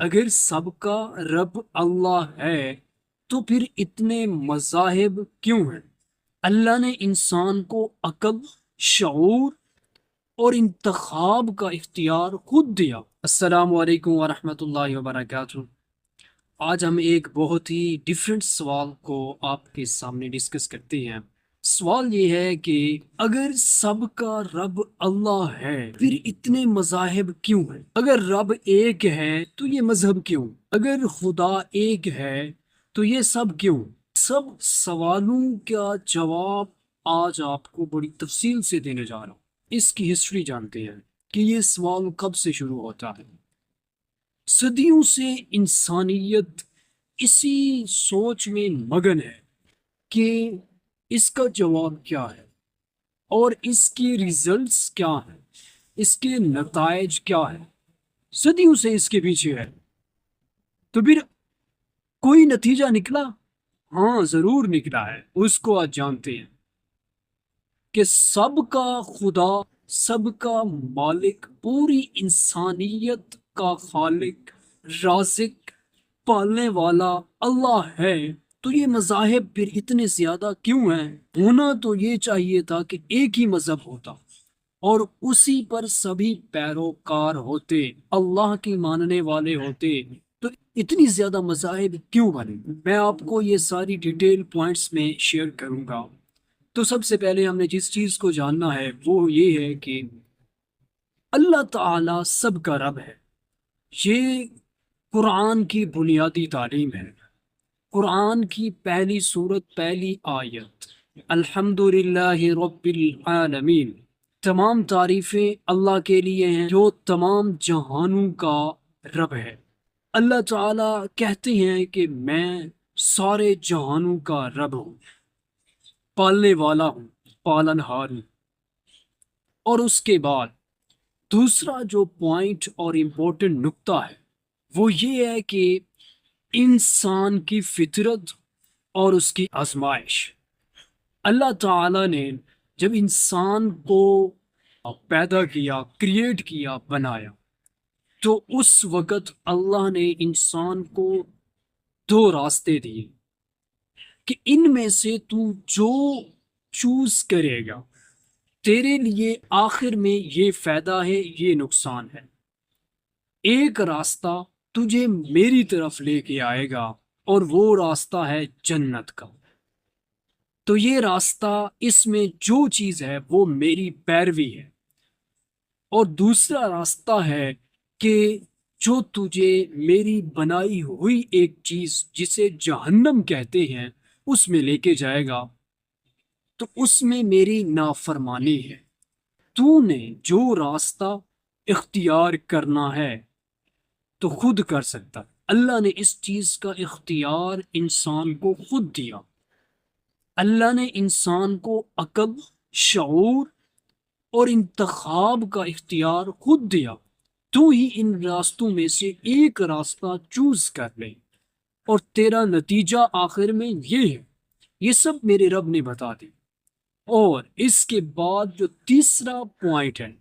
اگر سب کا رب اللہ ہے تو پھر اتنے مذاہب کیوں ہیں؟ اللہ نے انسان کو عقل، شعور اور انتخاب کا اختیار خود دیا۔ السلام علیکم ورحمۃ اللہ وبرکاتہ۔ آج ہم ایک بہت ہی ڈیفرنٹ سوال کو آپ کے سامنے ڈسکس کرتے ہیں۔ سوال یہ ہے کہ اگر سب کا رب اللہ ہے پھر اتنے مذاہب کیوں ہیں؟ اگر رب ایک ہے تو یہ مذہب کیوں؟ اگر خدا ایک ہے تو یہ سب کیوں؟ سب سوالوں کا جواب آج آپ کو بڑی تفصیل سے دینے جا رہا ہوں۔ اس کی ہسٹری جانتے ہیں کہ یہ سوال کب سے شروع ہوتا ہے۔ صدیوں سے انسانیت اسی سوچ میں مگن ہے کہ اس کا جواب کیا ہے اور اس کے ریزلٹس کیا ہیں، اس کے نتائج کیا ہیں۔ صدیوں سے اس کے پیچھے ہے، تو پھر کوئی نتیجہ نکلا؟ ہاں ضرور نکلا ہے، اس کو آج جانتے ہیں کہ سب کا خدا، سب کا مالک، پوری انسانیت کا خالق، رازق، پالنے والا اللہ ہے۔ تو یہ مذاہب پھر اتنے زیادہ کیوں ہیں؟ ہونا تو یہ چاہیے تھا کہ ایک ہی مذہب ہوتا اور اسی پر سبھی پیروکار ہوتے، اللہ کے ماننے والے ہوتے، تو اتنی زیادہ مذاہب کیوں بنے؟ میں آپ کو یہ ساری ڈیٹیل پوائنٹس میں شیئر کروں گا۔ تو سب سے پہلے ہم نے جس چیز کو جاننا ہے وہ یہ ہے کہ اللہ تعالی سب کا رب ہے۔ یہ قرآن کی بنیادی تعلیم ہے۔ قرآن کی پہلی سورت، پہلی آیت، الحمدللہ رب العالمین، تمام تعریفیں اللہ کے لیے ہیں جو تمام جہانوں کا رب ہے۔ اللہ تعالیٰ کہتے ہیں کہ میں سارے جہانوں کا رب ہوں، پالنے والا ہوں، پالن ہار ہوں۔ اور اس کے بعد دوسرا جو پوائنٹ اور امپورٹنٹ نقطہ ہے وہ یہ ہے کہ انسان کی فطرت اور اس کی آزمائش۔ اللہ تعالیٰ نے جب انسان کو پیدا کیا، کریٹ کیا، بنایا، تو اس وقت اللہ نے انسان کو دو راستے دیے کہ ان میں سے تو جو چوز کرے گا تیرے لیے آخر میں یہ فائدہ ہے، یہ نقصان ہے۔ ایک راستہ تجھے میری طرف لے کے آئے گا اور وہ راستہ ہے جنت کا، تو یہ راستہ، اس میں جو چیز ہے وہ میری پیروی ہے۔ اور دوسرا راستہ ہے کہ جو تجھے میری بنائی ہوئی ایک چیز جسے جہنم کہتے ہیں اس میں لے کے جائے گا، تو اس میں میری نافرمانی ہے۔ تو نے جو راستہ اختیار کرنا ہے تو خود کر سکتا۔ اللہ نے اس چیز کا اختیار انسان کو خود دیا۔ اللہ نے انسان کو عقل، شعور اور انتخاب کا اختیار خود دیا۔ تو ہی ان راستوں میں سے ایک راستہ چوز کر لے اور تیرا نتیجہ آخر میں یہ ہے۔ یہ سب میرے رب نے بتا دی۔ اور اس کے بعد جو تیسرا پوائنٹ ہے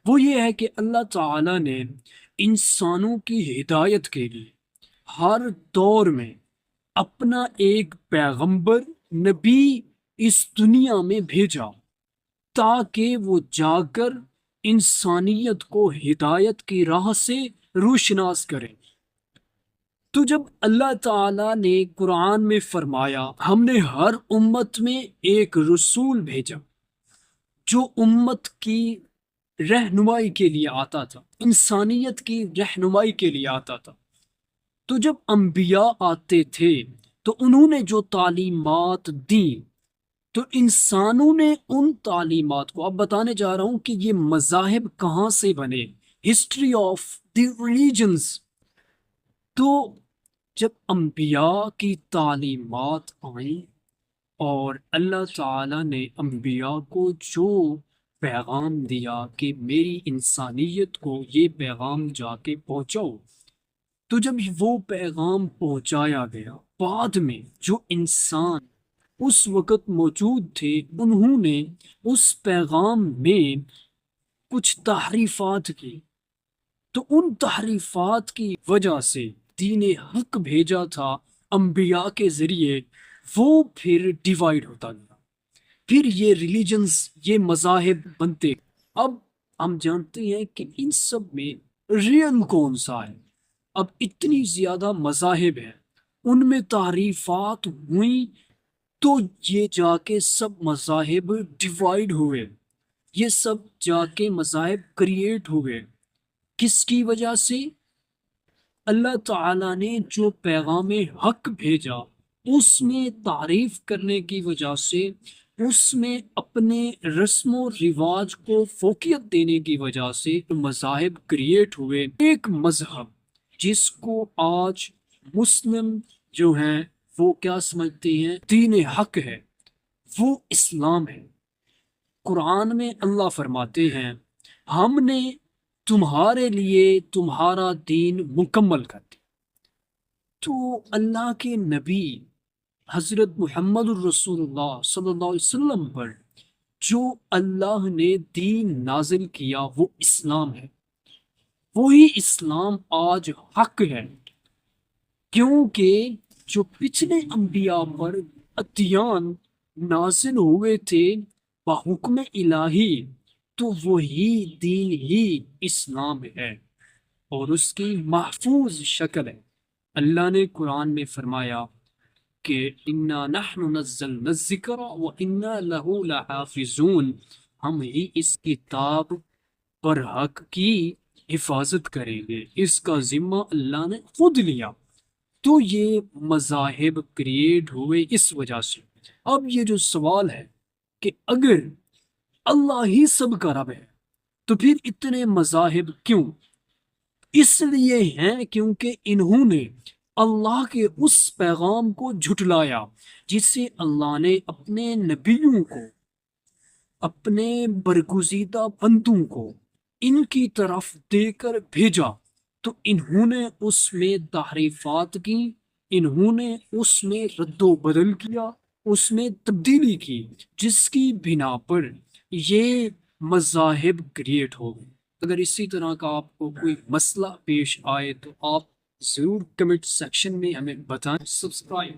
وہ یہ ہے کہ اللہ تعالیٰ نے انسانوں کی ہدایت کے لیے ہر دور میں اپنا ایک پیغمبر، نبی اس دنیا میں بھیجا تاکہ وہ جا کر انسانیت کو ہدایت کی راہ سے روشناس کرے۔ تو جب اللہ تعالیٰ نے قرآن میں فرمایا ہم نے ہر امت میں ایک رسول بھیجا جو امت کی رہنمائی کے لیے آتا تھا، انسانیت کی رہنمائی کے لیے آتا تھا، تو جب انبیاء آتے تھے تو انہوں نے جو تعلیمات دیں تو انسانوں نے ان تعلیمات کو، اب بتانے جا رہا ہوں کہ یہ مذاہب کہاں سے بنے، ہسٹری آف دی ریلیجنز۔ تو جب انبیاء کی تعلیمات آئیں اور اللہ تعالیٰ نے انبیاء کو جو پیغام دیا کہ میری انسانیت کو یہ پیغام جا کے پہنچاؤ، تو جب وہ پیغام پہنچایا گیا، بعد میں جو انسان اس وقت موجود تھے انہوں نے اس پیغام میں کچھ تحریفات کی، تو ان تحریفات کی وجہ سے دین حق بھیجا تھا انبیاء کے ذریعے، وہ پھر ڈیوائیڈ ہوتا گیا، پھر یہ ریلیجنز، یہ مذاہب بنتے۔ اب ہم جانتے ہیں کہ ان سب میں ریئل کون سا ہے۔ اب اتنی زیادہ مذاہب ہیں، ان میں تعریفات ہوئیں، تو یہ جا کے سب مذاہب ڈیوائیڈ ہوئے، یہ سب جا کے مذاہب کریٹ ہوئے۔ کس کی وجہ سے؟ اللہ تعالیٰ نے جو پیغام حق بھیجا اس میں تعریف کرنے کی وجہ سے، اس میں اپنے رسم و رواج کو فوقیت دینے کی وجہ سے مذاہب کریٹ ہوئے۔ ایک مذہب جس کو آج مسلم جو ہیں وہ کیا سمجھتے ہیں دین حق ہے، وہ اسلام ہے۔ قرآن میں اللہ فرماتے ہیں ہم نے تمہارے لیے تمہارا دین مکمل کر دیا۔ تو اللہ کے نبی حضرت محمد الرسول اللہ صلی اللہ علیہ وسلم پر جو اللہ نے دین نازل کیا وہ اسلام ہے، وہی اسلام آج حق ہے، کیونکہ جو پچھلے انبیاء پر ادیان نازل ہوئے تھے بحکم الہی، تو وہی دین ہی اسلام ہے اور اس کی محفوظ شکل ہے۔ اللہ نے قرآن میں فرمایا کہ انا نحن نزلنا الذکر وانا له لحافظون، ہم ہی اس کتاب پر حق کی حفاظت کریں گے، اس کا ذمہ اللہ نے خود لیا۔ تو یہ مذاہب کریٹ ہوئے اس وجہ سے۔ اب یہ جو سوال ہے کہ اگر اللہ ہی سب کا رب ہے تو پھر اتنے مذاہب کیوں؟ اس لیے ہیں کیونکہ انہوں نے اللہ کے اس پیغام کو جھٹلایا جسے اللہ نے اپنے نبیوں کو، اپنے برگزیدہ بندوں کو ان کی طرف دے کر بھیجا، تو انہوں نے اس میں تحریفات کی، انہوں نے اس میں رد و بدل کیا، اس میں تبدیلی کی، جس کی بنا پر یہ مذاہب کریٹ ہو گئے۔ اگر اسی طرح کا آپ کو کوئی مسئلہ پیش آئے تو آپ ضرور کمنٹ سیکشن میں ہمیں بتائیں۔ سبسکرائب